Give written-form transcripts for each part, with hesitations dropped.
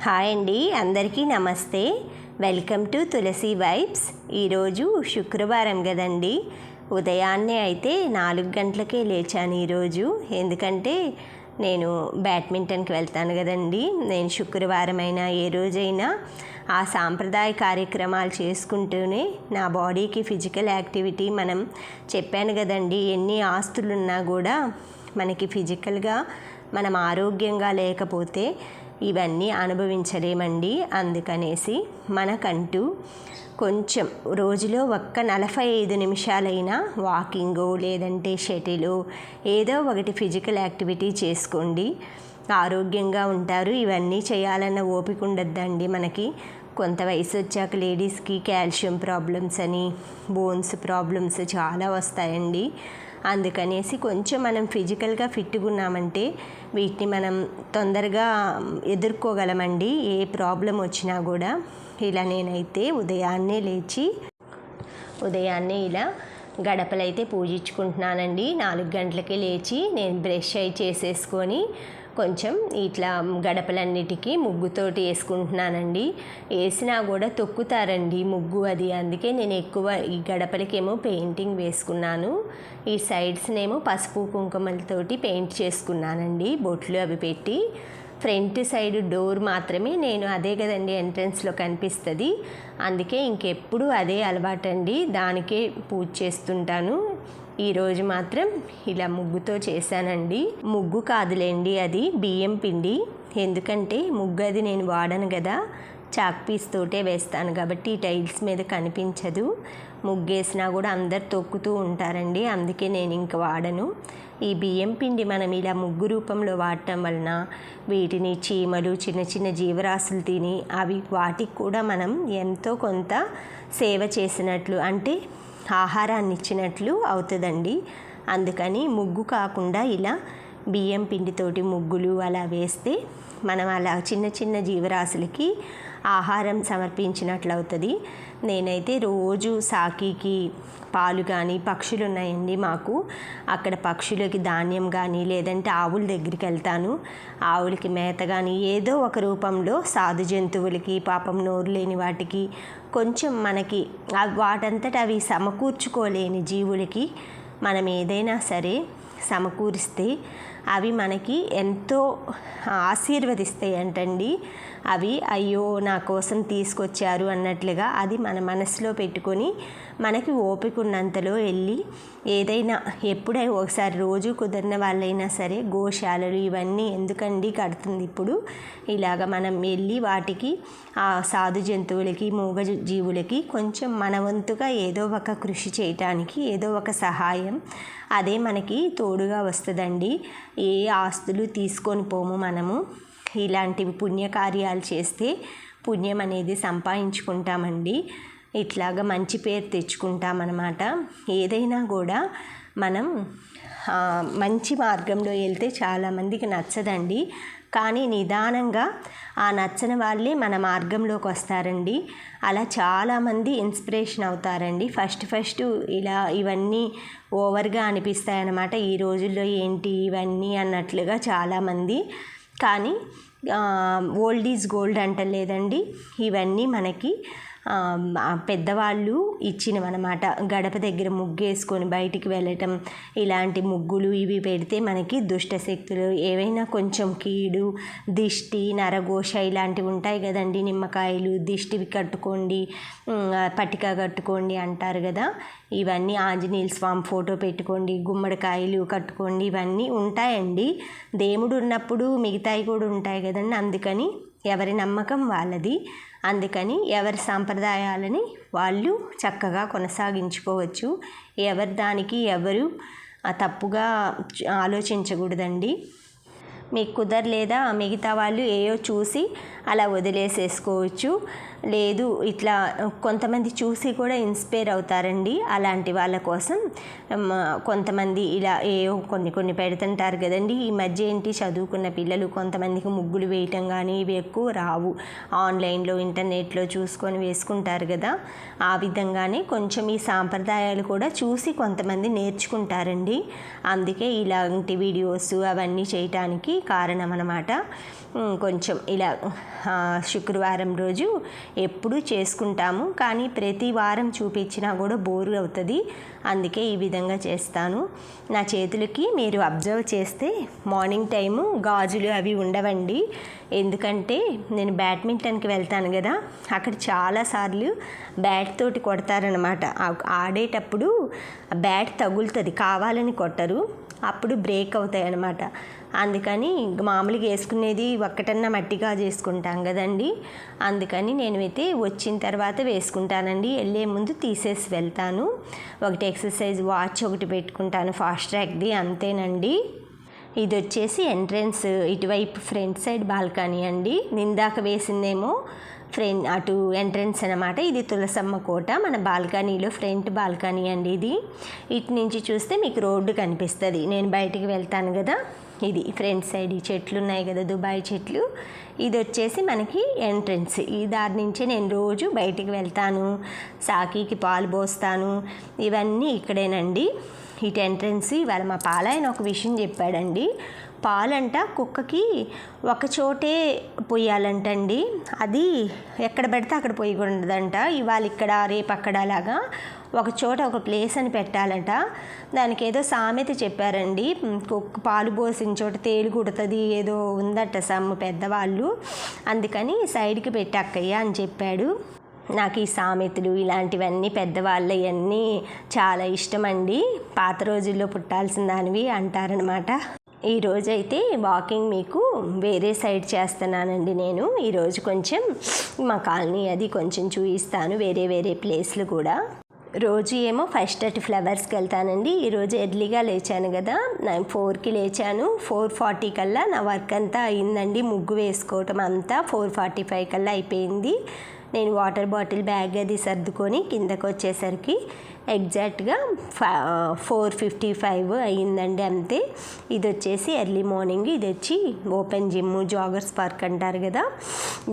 Hi అండి, అందరికీ నమస్తే. Welcome to Tulasi vibes. ఈరోజు శుక్రవారం కదండి. ఉదయాన్నే అయితే 4 గంటలకే లేచాను ఈరోజు. ఎందుకంటే నేను బ్యాడ్మింటన్కి వెళ్తాను కదండి. నేను శుక్రవారం అయినా ఏ రోజైనా ఆ సాంప్రదాయ కార్యక్రమాలు చేసుకుంటూనే నా బాడీకి ఫిజికల్ యాక్టివిటీ, మనం చెప్పాను కదండి, ఎన్ని ఆస్తులున్నా కూడా మనకి ఫిజికల్గా మనం ఆరోగ్యంగా లేకపోతే ఇవన్నీ అనుభవించలేమండి. అందుకనేసి మనకంటూ కొంచెం రోజులో ఒక్క 45 నిమిషాలైనా వాకింగో లేదంటే షటిలో ఏదో ఒకటి ఫిజికల్ యాక్టివిటీ చేసుకోండి. ఆరోగ్యంగా ఉంటారు. ఇవన్నీ చేయాలన్న ఓపిక ఉండద్దండి మనకి. కొంత వయసు వచ్చాక లేడీస్కి కాల్షియం ప్రాబ్లమ్స్ అని, బోన్స్ ప్రాబ్లమ్స్ చాలా వస్తాయండి. అందుకనేసి కొంచెం మనం ఫిజికల్గా ఫిట్గా ఉన్నామంటే వీటిని మనం తొందరగా ఎదుర్కోగలమండి. ఏ ప్రాబ్లం వచ్చినా కూడా. ఇలా నేనైతే ఉదయాన్నే లేచి ఇలా గడపలైతే పూజించుకుంటున్నానండి. 4 గంటలకే లేచి నేను బ్రష్ అయి చేసేసుకొని కొంచెం ఇట్లా గడపలన్నిటికీ ముగ్గుతోటి వేసుకుంటున్నానండి. వేసినా కూడా తొక్కుతారండి ముగ్గు అది. అందుకే నేను ఎక్కువ ఈ గడపలకేమో పెయింటింగ్ వేసుకున్నాను. ఈ సైడ్స్నేమో పసుపు కుంకుమలతోటి పెయింట్ చేసుకున్నానండి, బొట్లు అవి పెట్టి. ఫ్రంట్ సైడ్ డోర్ మాత్రమే నేను అదే కదండి ఎంట్రన్స్లో కనిపిస్తుంది. అందుకే ఇంకెప్పుడు అదే అలవాటండి, దానికే పూజ చేస్తుంటాను. ఈరోజు మాత్రం ఇలా ముగ్గుతో చేశానండి. ముగ్గు కాదులేండి, అది బియ్యం పిండి. ఎందుకంటే ముగ్గు అది నేను వాడను కదా, చాక్ పీస్ తోటే వేస్తాను కాబట్టి ఈ టైల్స్ మీద కనిపించదు. ముగ్గేసినా కూడా అందరు తొక్కుతూ ఉంటారండి, అందుకే నేను ఇంక వాడను. ఈ బియ్యం పిండి మనం ఇలా ముగ్గు రూపంలో వాడటం వలన వీటిని చీమలు, చిన్న చిన్న జీవరాశులు తిని అవి వాటికి కూడా మనం ఎంతో కొంత సేవ చేసినట్లు, అంటే ఆహారాన్ని ఇచ్చినట్లు అవుతుందండి. అందుకని ముగ్గు కాకుండా ఇలా బియ్యం పిండితోటి ముగ్గులు అలా వేస్తే మనం అలా చిన్న చిన్న జీవరాశులకి ఆహారం సమర్పించినట్లు అవుతుంది. నేనైతే రోజు సాకికి పాలు కానీ, పక్షులు ఉన్నాయండి మాకు, అక్కడ పక్షులకి ధాన్యం కానీ లేదంటే ఆవుల దగ్గరికి వెళ్తాను. ఆవులకి మేత కానీ ఏదో ఒక రూపంలో సాధు జంతువులకి, పాపం నోరు లేని వాటికి, కొంచెం మనకి వాటంతట అవి సమకూర్చుకోలేని జీవులకి మనం ఏదైనా సరే సమకూరిస్తే అవి మనకి ఎంతో ఆశీర్వదిస్తాయి అంటండి. అవి అయ్యో నా కోసం తీసుకొచ్చారు అన్నట్లుగా అది మన మనసులో పెట్టుకొని మనకి ఓపిక ఉన్నంతలో వెళ్ళి ఏదైనా ఎప్పుడైనా ఒకసారి, రోజు కుదిరిన వాళ్ళైనా సరే గోశాలలు ఇవన్నీ ఎందుకండి కడుతుంది ఇప్పుడు. ఇలాగ మనం వెళ్ళి వాటికి ఆ సాధు జంతువులకి, మూగ జీవులకి కొంచెం మన వంతుగా ఏదో ఒక కృషి చేయటానికి, ఏదో ఒక సహాయం అదే మనకి తోడుగా వస్తుందండి. ఏ ఆస్తులు తీసుకొని పోము మనము. ఇలాంటివి పుణ్యకార్యాలు చేస్తే పుణ్యం అనేది సంపాదించుకుంటామండి. ఇట్లాగా మంచి పేరు తెచ్చుకుంటామన్నమాట. ఏదైనా కూడా మనం మంచి మార్గంలో వెళ్తే చాలామందికి నచ్చదండి, కానీ నిదానంగా ఆ నచ్చని వాళ్ళే మన మార్గంలోకి వస్తారండి. అలా చాలామంది ఇన్స్పిరేషన్ అవుతారండి. ఫస్ట్ ఇలా ఇవన్నీ ఓవర్గా అనిపిస్తాయన్నమాట. ఈ రోజుల్లో ఏంటి ఇవన్నీ అన్నట్లుగా చాలామంది. కానీ ఓల్డ్ ఈజ్ గోల్డ్ అంటలేదండి. ఇవన్నీ మనకి పెద్దవాళ్ళు ఇచ్చినవన్నమాట. గడప దగ్గర ముగ్గేసుకొని బయటికి వెళ్ళటం, ఇలాంటి ముగ్గులు ఇవి పెడితే మనకి దుష్ట శక్తులు ఏవైనా కొంచెం కీడు, దిష్టి, నరఘోష ఇలాంటివి ఉంటాయి కదండి. నిమ్మకాయలు దిష్టివి కట్టుకోండి, పట్టిక కట్టుకోండి అంటారు కదా. ఇవన్నీ ఆంజనేయుల స్వామి ఫోటో పెట్టుకోండి, గుమ్మడికాయలు కట్టుకోండి, ఇవన్నీ ఉంటాయండి. దేవుడు ఉన్నప్పుడు మిగతాయి కూడా ఉంటాయి కదండి. అందుకని ఎవరి నమ్మకం వాళ్ళది. అందుకని ఎవరి సాంప్రదాయాలని వాళ్ళు చక్కగా కొనసాగించుకోవచ్చు. ఎవరి దానికి ఎవరు తప్పుగా ఆలోచించకూడదండి. మీకు కుదరలేదా మిగతా వాళ్ళు ఏయో చూసి అలా వదిలేసేసుకోవచ్చు. లేదు ఇట్లా కొంతమంది చూసి కూడా ఇన్స్పైర్ అవుతారండి. అలాంటి వాళ్ళ కోసం కొంతమంది ఇలా కొన్ని పెడుతుంటారు కదండి. ఈ మధ్య ఏంటి చదువుకున్న పిల్లలు కొంతమందికి ముగ్గులు వేయటం కానీ ఇవి ఎక్కువ రావు, ఆన్లైన్లో ఇంటర్నెట్లో చూసుకొని వేసుకుంటారు కదా. ఆ విధంగానే కొంచెం ఈ సాంప్రదాయాలు కూడా చూసి కొంతమంది నేర్చుకుంటారండి. అందుకే ఇలాంటి వీడియోస్ అవన్నీ చేయటానికి కారణం అన్నమాట. కొంచెం ఇలా శుక్రవారం రోజు ఎప్పుడూ చేసుకుంటాము, కానీ ప్రతి వారం చూపించినా కూడా బోరు అవుతుంది. అందుకే ఈ విధంగా చేస్తాను. నా చేతులకి మీరు అబ్జర్వ్ చేస్తే మార్నింగ్ టైము గాజులు అవి ఉండవండి. ఎందుకంటే నేను బ్యాడ్మింటన్కి వెళ్తాను కదా, అక్కడ చాలాసార్లు బ్యాట్ తోటి కొడతారనమాట. ఆడేటప్పుడు బ్యాట్ తగులుతుంది, కావాలని కొట్టరు, అప్పుడు బ్రేక్ అవుతాయి అన్నమాట. అందుకని మామూలుగా వేసుకునేది ఒక్కటన్నా మట్టిగా చేసుకుంటాం కదండి. అందుకని నేనైతే వచ్చిన తర్వాత వేసుకుంటానండి. వెళ్ళే ముందు తీసేసి వెళ్తాను. ఒకటి ఎక్సర్సైజ్ వాచ్ ఒకటి పెట్టుకుంటాను, ఫాస్ట్ ట్రాక్ది, అంతేనండి. ఇది వచ్చేసి ఎంట్రన్స్ ఇటువైపు ఫ్రంట్ సైడ్ బాల్కనీ అండి. నిందాక వేసిందేమో అటు ఎంట్రన్స్ అనమాట. ఇది తులసమ్మ కోట, మన బాల్కనీలో ఫ్రంట్ బాల్కనీ అండి ఇది. ఇటు నుంచి చూస్తే మీకు రోడ్డు కనిపిస్తుంది. నేను బయటికి వెళ్తాను కదా, ఇది ఫ్రంట్ సైడ్ ఈ చెట్లు ఉన్నాయి కదా, దుబాయ్ చెట్లు. ఇది వచ్చేసి మనకి ఎంట్రన్స్. ఈ దారి నుంచే నేను రోజు బయటికి వెళ్తాను, సాకికి పాలు పోస్తాను, ఇవన్నీ ఇక్కడేనండి. ఇటు ఎంట్రన్స్. ఇవాళ మా పాలాయన ఒక విషయం చెప్పాడండి. పాలంట కుక్కకి ఒక చోటే పొయ్యాలంటండి, అది ఎక్కడ పెడితే అక్కడ పొయ్యకూడదంట. ఇవాళ ఇక్కడ రేపు అక్కడ అలాగా ఒక చోట ఒక ప్లేస్ అని పెట్టాలట. దానికి ఏదో సామెత చెప్పారండి, కుక్క పాలు పోసిన చోట తేలు కుడుతుంది, ఏదో ఉందట సమ్ము పెద్దవాళ్ళు, అందుకని సైడ్కి పెట్టక్కయ్యా అని చెప్పాడు. నాకు ఈ సామెతలు ఇలాంటివన్నీ పెద్దవాళ్ళవన్నీ చాలా ఇష్టమండి. పాత రోజుల్లో పుట్టాల్సిన దానివి అంటారనమాట. ఈరోజైతే వాకింగ్ మీకు వేరే సైడ్ చేస్తున్నానండి. నేను ఈరోజు కొంచెం మా కాలనీ అది కొంచెం చూపిస్తాను, వేరే ప్లేస్లు కూడా. రోజు ఏమో ఫస్ట్ అటు ఫ్లవర్స్కి వెళ్తానండి. ఈరోజు ఎర్లీగా లేచాను కదా, నేను 4కి లేచాను. 4:40 కల్లా నా వర్క్ అంతా అయిందండి. ముగ్గు వేసుకోవటం అంతా 4:45 కల్లా అయిపోయింది. నేను వాటర్ బాటిల్ బ్యాగ్ అది సర్దుకొని కిందకు వచ్చేసరికి ఎగ్జాక్ట్గా 4:55 అయ్యిందండి, అంతే. ఇది వచ్చేసి ఎర్లీ మార్నింగ్. ఇది వచ్చి ఓపెన్ జిమ్, జాగర్స్ పార్క్ అంటారు కదా,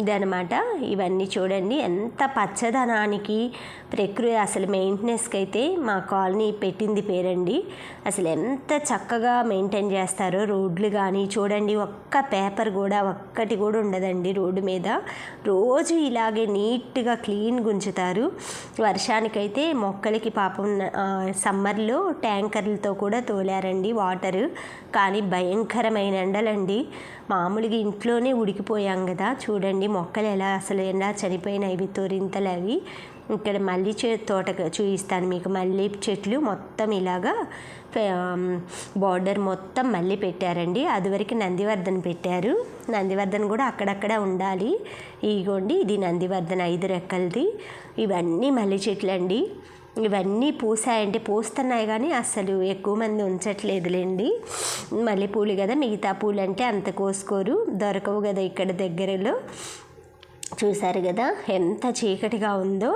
ఇదనమాట. ఇవన్నీ చూడండి ఎంత పచ్చదనానికి, ప్రకృతి అసలు మెయింటెనెన్స్కి అయితే మా కాలనీ పెట్టింది పేరండి. అసలు ఎంత చక్కగా మెయింటైన్ చేస్తారో రోడ్లు కానీ చూడండి. ఒక్క పేపర్ కూడా ఒక్కటి కూడా ఉండదండి రోడ్డు మీద. రోజు ఇలాగే నీట్గా క్లీన్గా ఉంచుతారు. వర్షానికైతే మొక్కలకి పాపం సమ్మర్లో ట్యాంకర్లతో కూడా తోలారండి వాటరు, కానీ భయంకరమైన ఎండలండి. మామూలుగా ఇంట్లోనే ఉడికిపోయాం కదా, చూడండి మొక్కలు ఎలా చనిపోయినాయి, ఇవి తొరింతలు అవి. ఇక్కడ మల్లె తోట చూపిస్తాను మీకు. మల్లె చెట్లు మొత్తం ఇలాగా బార్డర్ మొత్తం మళ్ళీ పెట్టారండి. అదివరకు నందివర్ధన్ పెట్టారు. నందివర్ధన్ కూడా అక్కడక్కడ ఉండాలి. ఇగోండి ఇది నందివర్ధన్ 5 రెక్కలది. ఇవన్నీ మల్లె చెట్లు అండి. ఇవన్నీ పూసాయంటే పూస్తున్నాయి, కానీ అసలు ఎక్కువ మంది ఉంచట్లేదులేండి. మల్లెపూలు కదా, మిగతా పూలు అంటే అంత కోసుకోరు, దొరకవు కదా ఇక్కడ దగ్గరలో. చూసారు కదా ఎంత చీకటిగా ఉందో.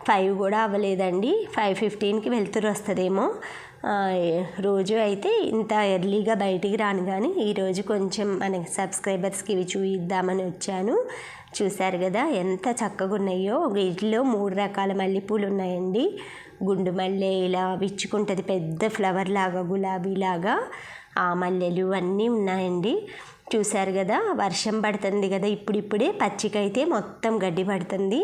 5 కూడా అవ్వలేదండి, 5:15కి వెళ్తురు వస్తుందేమో. రోజు అయితే ఇంత ఎర్లీగా బయటికి రాను, కానీ ఈరోజు కొంచెం మనకి సబ్స్క్రైబర్స్కి ఇవి చూయిద్దామని వచ్చాను. చూశారు కదా ఎంత చక్కగా ఉన్నాయో. వీటిలో 3 రకాల మల్లెపూలు ఉన్నాయండి. గుండు మల్లె ఇలా విచ్చుకుంటుంది, పెద్ద ఫ్లవర్ లాగా, గులాబీలాగా. ఆ మల్లెలు అన్నీ ఉన్నాయండి. చూశారు కదా, వర్షం పడుతుంది కదా ఇప్పుడిప్పుడే, పచ్చికైతే మొత్తం గడ్డి పడుతుంది.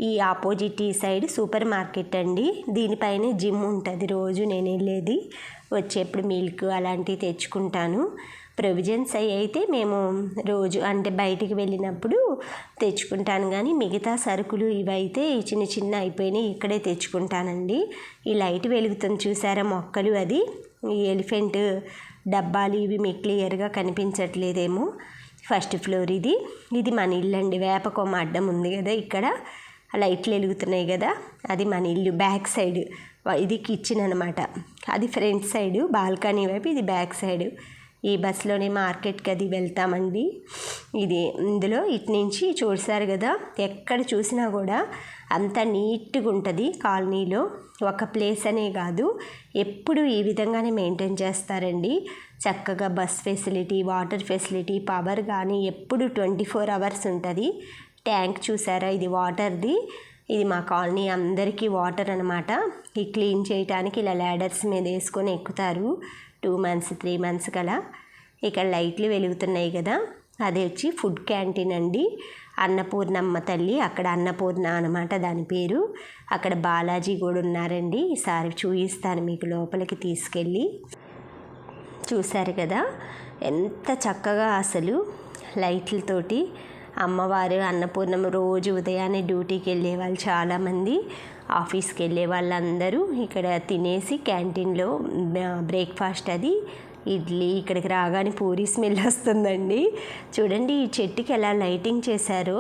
ఈ ఆపోజిట్ ఈ సైడ్ సూపర్ మార్కెట్ అండి. దీనిపైన జిమ్ ఉంటుంది. రోజు నేను వెళ్ళేది, వచ్చేప్పుడు మిల్క్ అలాంటివి తెచ్చుకుంటాను. ప్రొవిజన్స్ అయితే మేము రోజు అంటే బయటికి వెళ్ళినప్పుడు తెచ్చుకుంటాను, కానీ మిగతా సరుకులు ఇవైతే చిన్న అయిపోయినాయి, ఇక్కడే తెచ్చుకుంటానండి. ఈ లైట్ వెలుగుతుంది చూసారా, మొక్కలు, అది ఈ ఎలిఫెంట్ డబ్బాలు, ఇవి మీకు క్లియర్గా కనిపించట్లేదేమో. ఫస్ట్ ఫ్లోర్ ఇది. ఇది మన ఇల్లు అండి. వేప కొమ్మ అడ్డం ఉంది కదా, ఇక్కడ లైట్లు వెలుగుతున్నాయి కదా, అది మన ఇల్లు. బ్యాక్ సైడ్ ఇది కిచెన్ అనమాట. అది ఫ్రంట్ సైడు బాల్కనీ వైపు, ఇది బ్యాక్ సైడు. ఈ బస్సులోనే మార్కెట్కి అది వెళ్తామండి. ఇందులో ఇటు నుంచి చూసారు కదా, ఎక్కడ చూసినా కూడా అంత నీట్గా ఉంటుంది కాలనీలో. ఒక ప్లేస్ అనే కాదు, ఎప్పుడు ఈ విధంగానే మెయింటైన్ చేస్తారండి. చక్కగా bus facility, water facility, power కానీ ఎప్పుడు 24 hours ఉంటుంది. ట్యాంక్ చూసారా, ఇది వాటర్ది. ఇది మా కాలనీ అందరికీ వాటర్ అనమాట. ఈ క్లీన్ చేయడానికి ఇలా ల్యాడర్స్ మీద వేసుకొని ఎక్కుతారు 2 months 3 months కలా. ఇక్కడ లైట్లు వెలుగుతున్నాయి కదా, అది వచ్చి ఫుడ్ క్యాంటీన్ అండి. అన్నపూర్ణమ్మ తల్లి, అక్కడ అన్నపూర్ణ అనమాట దాని పేరు. అక్కడ బాలాజీ కూడా ఉన్నారండి. ఈసారి చూపిస్తాను మీకు లోపలికి తీసుకెళ్ళి. చూశారు కదా ఎంత చక్కగా అసలు లైట్లతోటి అమ్మవారు అన్నపూర్ణమ్మ. రోజు ఉదయాన్నే డ్యూటీకి వెళ్ళే వాళ్ళు చాలామంది, ఆఫీస్కి వెళ్ళే వాళ్ళందరూ ఇక్కడ తినేసి క్యాంటీన్లో బ్రేక్ఫాస్ట్ అది ఇడ్లీ. ఇక్కడికి రాగానే పూరి స్మెల్ వస్తుందండి. చూడండి ఈ చెట్టుకి ఎలా లైటింగ్ చేశారో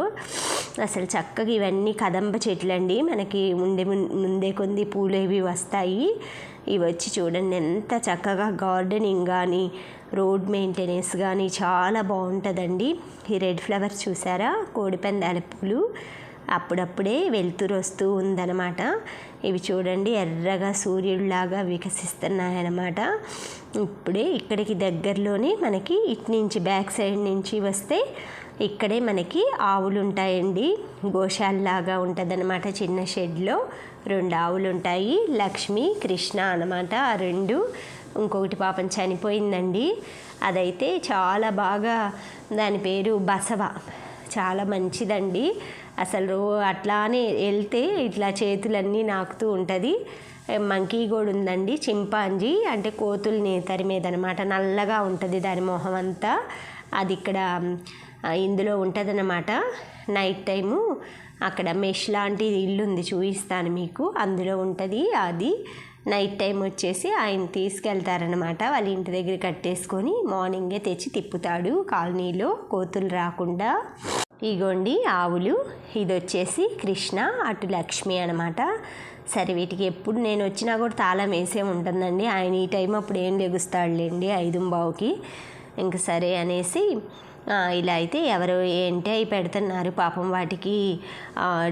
అసలు చక్కగా. ఇవన్నీ కదంబ చెట్లు అండి, మనకి ముందే కొన్ని పూలు ఇవి వస్తాయి. ఇవి వచ్చి చూడండి ఎంత చక్కగా గార్డెనింగ్ కానీ రోడ్ మెయింటెనెన్స్ కానీ చాలా బాగుంటుందండి. ఈ రెడ్ ఫ్లవర్స్ చూసారా, కోడిపందాల పూలు, అప్పుడప్పుడే వెలుతురు వస్తూ ఉందన్నమాట. ఇవి చూడండి ఎర్రగా సూర్యుడిలాగా వికసిస్తున్నాయన్నమాట. ఇప్పుడే ఇక్కడికి దగ్గరలోనే మనకి ఇటు నుంచి బ్యాక్ సైడ్ నుంచి వస్తే ఇక్కడే మనకి ఆవులు ఉంటాయండి. గోశాలలాగా ఉంటుందన్నమాట. చిన్న షెడ్లో 2 ఆవులు ఉంటాయి, లక్ష్మి కృష్ణ అన్నమాట. ఆ 2, ఇంకొకటి పాపం చనిపోయిందండి. అదైతే చాలా బాగా, దాని పేరు బసవ, చాలా మంచిదండి. అసలు అట్లానే వెళ్తే ఇట్లా చేతులన్నీ నాకుతూ ఉంటుంది. మంకీ కూడా ఉందండి, చింపాంజీ అంటే కోతుల్ని తరిమేదనమాట. నల్లగా ఉంటుంది దాని మొహం అంతా. అది ఇక్కడ ఇందులో ఉంటుందన్నమాట. నైట్ టైము అక్కడ మెష్ లాంటి ఇల్లు ఉంది, చూపిస్తాను మీకు, అందులో ఉంటుంది. అది నైట్ టైం వచ్చేసి ఆయన తీసుకెళ్తారనమాట. వాళ్ళ ఇంటి దగ్గర కట్టేసుకొని మార్నింగే తెచ్చి తిప్పుతాడు కాలనీలో కోతులు రాకుండా. ఇగోండి ఆవులు, ఇది వచ్చేసి కృష్ణ, అటు లక్ష్మి అనమాట. సరే వీటికి ఎప్పుడు నేను వచ్చినా కూడా తాళం వేసే ఉంటుందండి. ఆయన ఈ టైం అప్పుడు ఏం లెగుస్తాడులేండి 5:15కి. ఇంక సరే అనేసి ఇలా అయితే ఎవరు ఏంటి అవి పెడుతున్నారు. పాపం వాటికి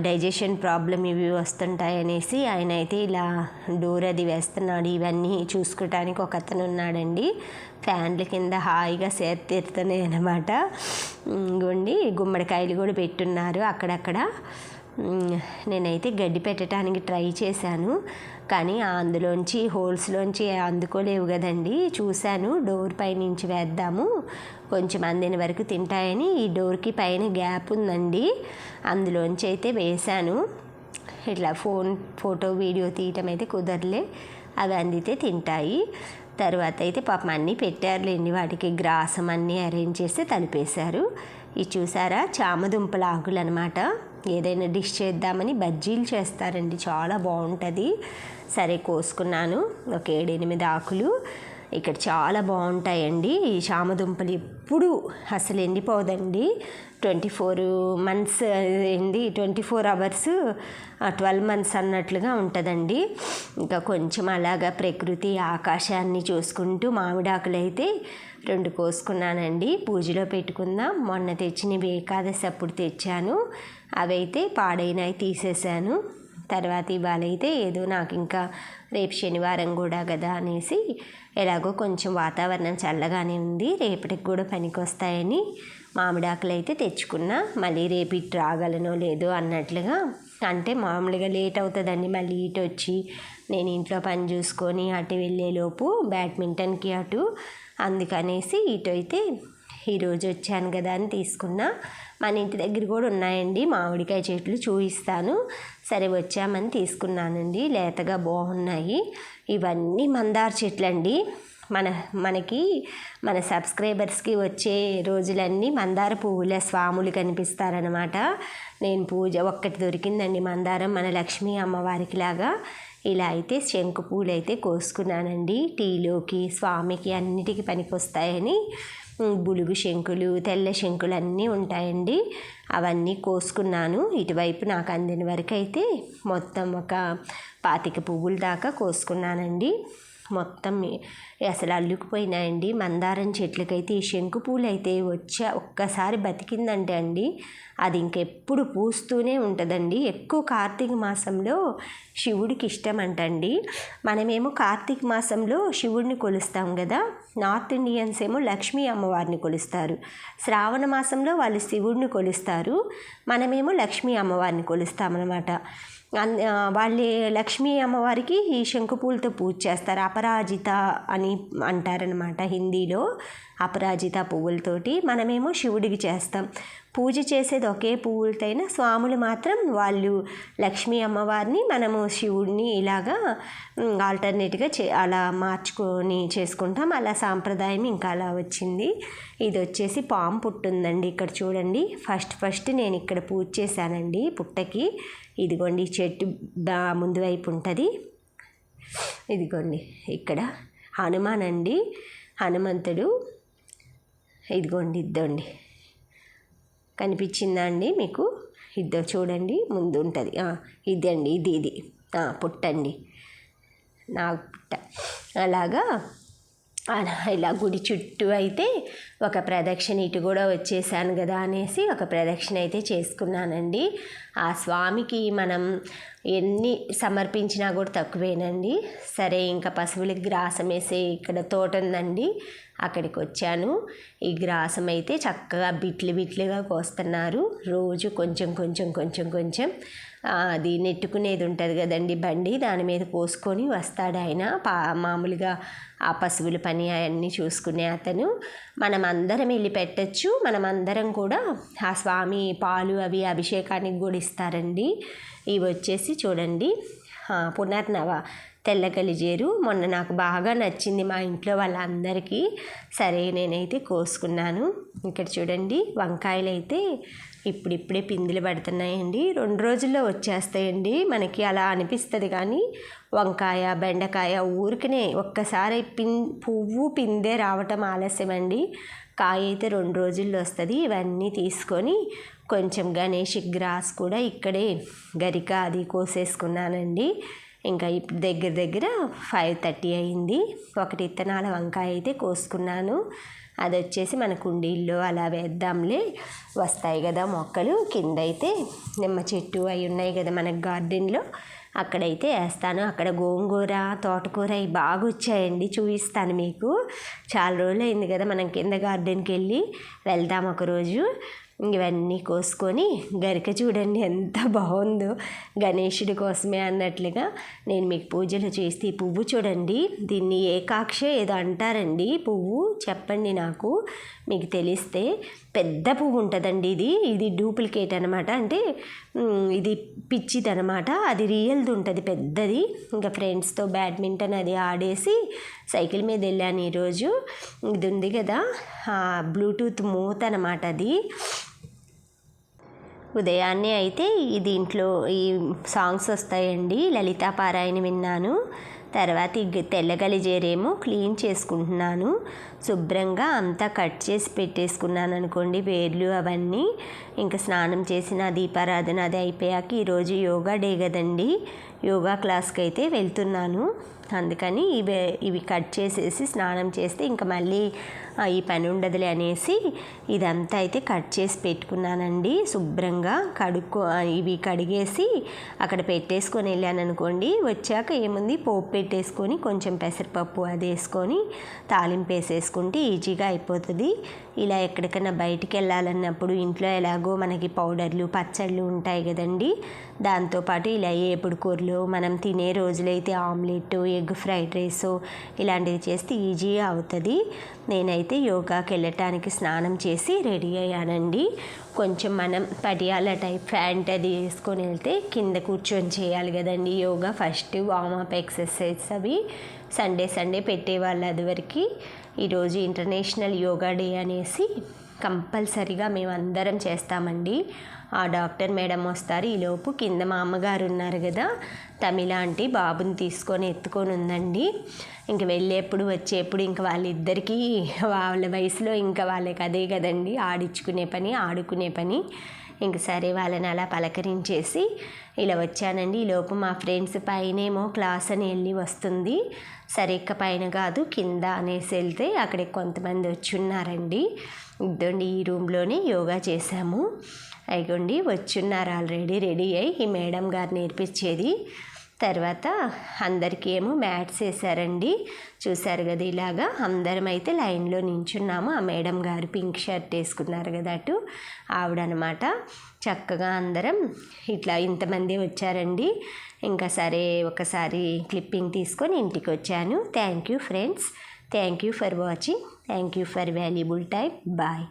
డైజెషన్ ప్రాబ్లం ఇవి వస్తుంటాయి అనేసి ఆయన అయితే ఇలా డోర్ అది వేస్తున్నాడు. ఇవన్నీ చూసుకోవటానికి ఒక అతను ఉన్నాడండి. ఫ్యాన్ల కింద హాయిగా సేద తీరుతున్నాయి అన్నమాట. ఇంకోండి గుమ్మడికాయలు కూడా పెట్టున్నారు అక్కడక్కడ. నేనైతే గడ్డి పెట్టడానికి ట్రై చేశాను, కానీ అందులోంచి హోల్స్లోంచి అందుకోలేవు కదండి. చూశాను డోర్ పై నుంచి వేద్దాము, కొంచెం అందిన వరకు తింటాయని. ఈ డోర్కి పైన గ్యాప్ ఉందండి, అందులోంచి అయితే వేశాను. ఇట్లా ఫోటో వీడియో తీయటం అయితే కుదరలే, అవి అందితే తింటాయి. తర్వాత అయితే పాపం అన్నీ పెట్టారులేండి, వాటికి గ్రాసం అన్నీ అరేంజ్ చేసి తలిపేశారు. ఇది చూసారా చామదుంపల ఆకులు అనమాట. ఏదైనా డిష్ చేద్దామని బజ్జీలు చేస్తారండి, చాలా బాగుంటుంది. సరే కోసుకున్నాను ఒక 7-8 ఆకులు. ఇక్కడ చాలా బాగుంటాయండి ఈ చామదుంపలు. ఎప్పుడు అసలు ఎండిపోదండి. 24 months ఏంది 24 hours 12 months అన్నట్లుగా ఉంటుందండి. ఇంకా కొంచెం అలాగా ప్రకృతి ఆకాశాన్ని చూసుకుంటూ మామిడాకులు అయితే 2 కోసుకున్నానండి. పూజలో పెట్టుకుందాం. మొన్న తెచ్చినవి ఏకాదశి అప్పుడు తెచ్చాను, అవైతే పాడైనవి తీసేసాను. తర్వాత ఇవాళ అయితే ఏదో నాకు ఇంకా రేపు శనివారం కూడా కదా అనేసి, ఎలాగో కొంచెం వాతావరణం చల్లగానే ఉంది, రేపటికి కూడా పనికి వస్తాయని మామిడాకులు అయితే తెచ్చుకున్నా. మళ్ళీ రేపు ఇటు రాగలనో లేదో అన్నట్లుగా, అంటే మామూలుగా లేట్ అవుతుందండి. మళ్ళీ ఇటు వచ్చి నేను ఇంట్లో పని చూసుకొని అటు వెళ్ళేలోపు బ్యాడ్మింటన్కి అటు, అందుకనేసి ఇటు అయితే ఈరోజు వచ్చాను కదా అని తీసుకున్నా. మన ఇంటి దగ్గర కూడా ఉన్నాయండి మామిడికాయ చెట్లు, చూపిస్తాను. సరే వచ్చామని తీసుకున్నానండి, లేతగా బాగున్నాయి. ఇవన్నీ మందార చెట్లు అండి. మనకి మన సబ్స్క్రైబర్స్కి వచ్చే రోజులన్నీ మందార పువ్వుల స్వాములు కనిపిస్తారనమాట. నేను పూజ ఒక్కటి దొరికిందండి మందారం, మన లక్ష్మీ అమ్మవారికి లాగా. ఇలా అయితే శంకు పూలు అయితే కోసుకున్నానండి. టీలోకి స్వామికి అన్నిటికీ పనికి వస్తాయని. బులుగు శంకులు, తెల్ల శంకులు అన్నీ ఉంటాయండి, అవన్నీ కోసుకున్నాను. ఇటువైపు నాకు అందిన వరకు అయితే మొత్తం ఒక 25 పువ్వుల దాకా కోసుకున్నానండి. మొత్తం అసలు అల్లుకుపోయినాయండి. మందారం చెట్లకైతే ఈ శంకు పూలు అయితే ఒక్కసారి బతికిందంటే అండి అది ఇంకెప్పుడు పూస్తూనే ఉంటుందండి. ఎక్కువ కార్తీక మాసంలో శివుడికి ఇష్టం అంటండి. మనమేమో కార్తీక మాసంలో శివుడిని కొలుస్తాం కదా, నార్త్ ఇండియన్స్ ఏమో లక్ష్మీ అమ్మవారిని కొలుస్తారు. శ్రావణ మాసంలో వాళ్ళు శివుడిని కొలుస్తారు, మనమేమో లక్ష్మీ అమ్మవారిని కొలుస్తామన్నమాట. వాళ్ళే లక్ష్మీ అమ్మవారికి ఈ శంకుపూలతో పూజ చేస్తారు. అపరాజిత అని అంటారనమాట హిందీలో. అపరాజిత పువ్వులతోటి మనమేమో శివుడికి చేస్తాం. పూజ చేసేది ఒకే పువ్వులతోనే, స్వాములు మాత్రం వాళ్ళు లక్ష్మీ అమ్మవారిని, మనము శివుడిని ఇలాగా ఆల్టర్నేట్గా అలా మార్చుకొని చేసుకుంటాం. అలా సాంప్రదాయం ఇంకా అలా వచ్చింది. ఇది వచ్చేసి పాము పుట్టుందండి. ఇక్కడ చూడండి, ఫస్ట్ నేను ఇక్కడ పూజ చేశానండి పుట్టకి. ఇదిగోండి చెట్టు ముందు వైపు ఉంటుంది. ఇదిగోండి ఇక్కడ హనుమాన్ అండి, హనుమంతుడు. ఇదిగోండి ఇద్దండి, కనిపించిందా అండి మీకు? ఇద్దో చూడండి, ముందు ఉంటుంది. ఇదండి, ఇది పుట్టండి, నా పుట్ట. అలాగా ఇలా గుడి చుట్టూ అయితే ఒక ప్రదక్షిణ, ఇటు కూడా వచ్చేసాను కదా అనేసి ఒక ప్రదక్షిణ అయితే చేసుకున్నానండి. ఆ స్వామికి మనం ఎన్ని సమర్పించినా కూడా తక్కువేనండి. సరే, ఇంకా పశువులకి గ్రాసం వేసే ఇక్కడ తోట ఉందండి, అక్కడికి వచ్చాను. ఈ గ్రాసం అయితే చక్కగా బిట్లుగా కోస్తున్నారు. రోజు కొంచెం అది నెట్టుకునేది ఉంటుంది కదండి బండి, దాని మీద పోసుకొని వస్తాడు ఆయన. మామూలుగా ఆ పశువుల పని అవన్నీ చూసుకునే అతను. మనం అందరం వెళ్ళి పెట్టచ్చు. మనం అందరం కూడా ఆ స్వామి పాలు అవి అభిషేకానికి కూడా ఇస్తారండి. ఇవి వచ్చేసి చూడండి పునర్నవ తెల్ల గలిజేరు. మొన్న నాకు బాగా నచ్చింది మా ఇంట్లో వాళ్ళందరికీ. సరే, నేనైతే కోసుకున్నాను. ఇక్కడ చూడండి, వంకాయలు అయితే ఇప్పుడిప్పుడే పిందులు పడుతున్నాయండి. 2 రోజుల్లో వచ్చేస్తాయండి. మనకి అలా అనిపిస్తుంది, కానీ వంకాయ బెండకాయ ఊరికనే ఒక్కసారి పువ్వు పిందే రావటం ఆలస్యమండి. కాయ అయితే 2 రోజుల్లో వస్తుంది. ఇవన్నీ తీసుకొని కొంచెం గణేష్ గ్రాస్ కూడా ఇక్కడే గరిక అది కోసేసుకున్నానండి. ఇంకా ఇప్పుడు దగ్గర 5:30 అయింది. 1 ఇత్తనాల వంకాయ అయితే కోసుకున్నాను. అది వచ్చేసి మన కుండీల్లో అలా వేద్దాంలే, వస్తాయి కదా మొక్కలు. కింద అయితే నిమ్మ చెట్టు అవి ఉన్నాయి కదా మనకు గార్డెన్లో, అక్కడైతే వేస్తాను. అక్కడ గోంగూర తోటకూర అవి బాగా వచ్చాయండి, చూపిస్తాను మీకు. చాలా రోజులు అయింది కదా మనం కింద గార్డెన్కి వెళ్దాం ఒకరోజు. ఇవన్నీ కోసుకొని గరిక చూడండి ఎంత బాగుందో, గణేశుడి కోసమే అన్నట్లుగా నేను మీకు పూజలు చేస్తే. ఈ పువ్వు చూడండి, దీన్ని ఏకాక్ష ఏదో అంటారండి పువ్వు, చెప్పండి నాకు మీకు తెలిస్తే. పెద్ద పువ్వు ఉంటుందండి. ఇది డూప్లికేట్ అనమాట, అంటే ఇది పిచ్చిది అనమాట. అది రియల్ది ఉంటుంది పెద్దది. ఇంకా ఫ్రెండ్స్తో బ్యాడ్మింటన్ అది ఆడేసి సైకిల్ మీద వెళ్ళాను ఈరోజు. ఇది ఉంది కదా బ్లూటూత్ మూత అనమాట అది. ఉదయాన్నే అయితే దీంట్లో ఈ సాంగ్స్ వస్తాయండి, లలితా పారాయణ విన్నాను. తర్వాత తెల్ల గలిజేరేమో క్లీన్ చేసుకుంటున్నాను. శుభ్రంగా అంతా కట్ చేసి పెట్టేసుకున్నాను అనుకోండి, వేర్లు అవన్నీ. ఇంకా స్నానం చేసిన దీపారాధన అది అయిపోయాక ఈరోజు యోగా డే కదండి, యోగా క్లాస్కి అయితే వెళ్తున్నాను. అందుకని ఇవి కట్ చేసేసి స్నానం చేస్తే ఇంకా మళ్ళీ ఈ పని ఉండదులే అనేసి ఇదంతా అయితే కట్ చేసి పెట్టుకున్నానండి. శుభ్రంగా ఇవి కడిగేసి అక్కడ పెట్టేసుకొని వెళ్ళాను అనుకోండి. వచ్చాక ఏముంది, పోపు పెట్టేసుకొని కొంచెం పెసరపప్పు అది వేసుకొని తాలింపు వేసేసుకుంటే ఈజీగా అయిపోతుంది. ఇలా ఎక్కడికైనా బయటికి వెళ్ళాలన్నప్పుడు ఇంట్లో ఎలాగో మనకి పౌడర్లు పచ్చళ్ళు ఉంటాయి కదండి, దాంతోపాటు ఇలా ఏపుడు కూరలు మనం తినే రోజులైతే ఆమ్లెట్, ఎగ్ ఫ్రైడ్ రైస్ ఇలాంటివి చేస్తే ఈజీగా అవుతుంది. నేనైతే యోగాకి వెళ్ళటానికి స్నానం చేసి రెడీ అయ్యానండి. కొంచెం మనం పటియాల టైప్ ప్యాంట్ అది వేసుకొని వెళ్తే కింద కూర్చొని చేయాలి కదండి యోగా. ఫస్ట్ వార్మప్ ఎక్సర్సైజ్ అవి సండే పెట్టేవాళ్ళు. అదివరకు ఈరోజు ఇంటర్నేషనల్ యోగా డే అనేసి కంపల్సరీగా మేము అందరం చేస్తామండి. ఆ డాక్టర్ మేడం వస్తారు. ఈలోపు కింద మా అమ్మగారు ఉన్నారు కదా, తమిళ ఆంటీ బాబుని తీసుకొని ఎత్తుకొని ఉందండి. ఇంక వెళ్ళేప్పుడు వచ్చేప్పుడు ఇంక వాళ్ళిద్దరికీ వాళ్ళ వయసులో ఇంకా వాళ్ళకి అదే కదండి, ఆడించుకునే పని, ఆడుకునే పని. ఇంక సరే వాళ్ళని అలా పలకరించేసి ఇలా వచ్చానండి. ఈలోపు మా ఫ్రెండ్స్ పైనేమో క్లాస్ అని వెళ్ళి వస్తుంది. సరే ఇక పైన కాదు కింద అనేసి వెళ్తే అక్కడికి కొంతమంది వచ్చి ఉన్నారండి. ఇద్దండి ఈ రూమ్లోనే యోగా చేశాము. అయిగోండి వచ్చున్నారు ఆల్రెడీ రెడీ అయ్యి, ఈ మేడం గారు నేర్పించేది. తర్వాత అందరికీ ఏమో మ్యాట్స్ వేసారండి. చూశారు కదా, ఇలాగా అందరం అయితే లైన్లో నించున్నాము. ఆ మేడం గారు పింక్ షర్ట్ వేసుకున్నారు కదా, అటు ఆవిడనమాట. చక్కగా అందరం ఇట్లా ఇంతమంది వచ్చారండి. ఇంకా సరే ఒకసారి క్లిప్పింగ్ తీసుకొని ఇంటికి వచ్చాను. Thank you friends, thank you for watching, thank you for valuable time. Bye.